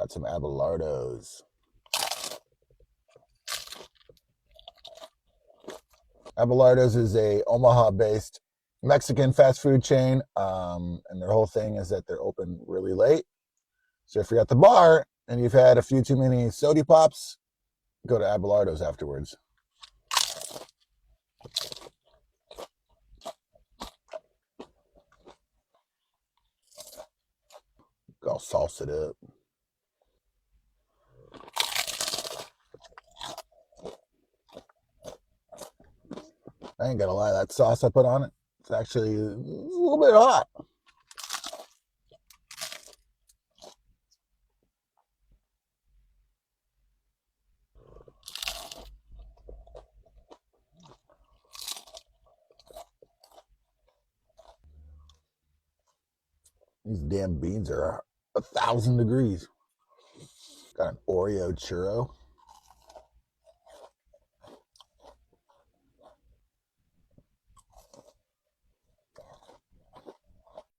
Got some Abelardos. Abelardo's is a Omaha-based Mexican fast food chain, and their whole thing is that they're open really late. So if you're at the bar and you've had a few too many soda pops, go to Abelardo's afterwards. I'll sauce it up. I ain't gonna lie, that sauce I put on it, it's actually a little bit hot. These damn beans are 1,000 degrees. Got an Oreo churro.